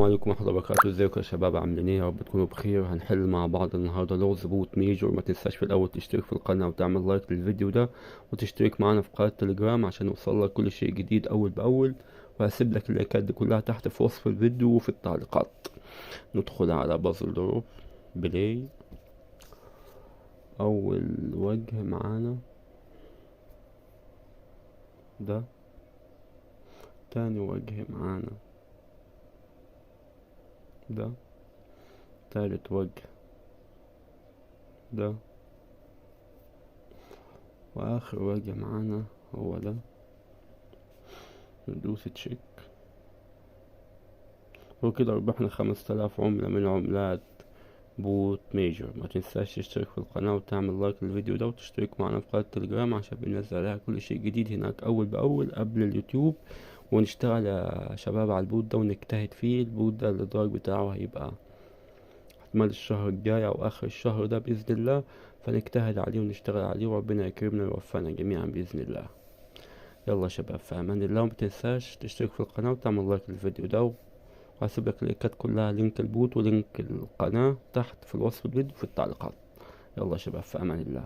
عليكم ورحمة الله وبركاته. ازيكم يا شباب؟ عاملين ايه؟ يا رب تكونوا بخير. هنحل مع بعض النهارده لغز بوت ميجور. ما تنساش في الاول تشترك في القناة وتعمل لايك للفيديو ده، وتشترك معانا في قناة تليجرام عشان يوصلك كل شيء جديد اول باول. وهسيب لك اللينكات دي كلها تحت في وصف الفيديو وفي التعليقات. ندخل على بازل دروب بلاي. اول وجه معانا ده، تاني وجه معانا ده، تالت وجه ده، واخر وجه معانا هو ده. ندوس تشيك، وكده ربحنا 5000 عملة من عملات بوت ميجور. ما تنساش تشترك في القناة وتعمل لايك للفيديو ده، وتشترك معنا في قناة التليجرام عشان بننزل عليها كل شيء جديد هناك اول باول قبل اليوتيوب. ونشتغل يا شباب على البوت ده ونجتهد فيه. البوت ده الادراج بتاعه هيبقى احتمال الشهر الجاي او اخر الشهر ده باذن الله، فنجتهد عليه ونشتغل عليه وربنا يكرمنا ويوفقنا جميعا باذن الله. يلا يا شباب، في امان الله. وما تنساش تشترك في القناة وتعمل لايك للفيديو ده، وهسيب لك اللينكات كلها، لينك البوت ولينك القناة تحت في الوصف الفيديو في التعليقات. يلا يا شباب، في امان الله.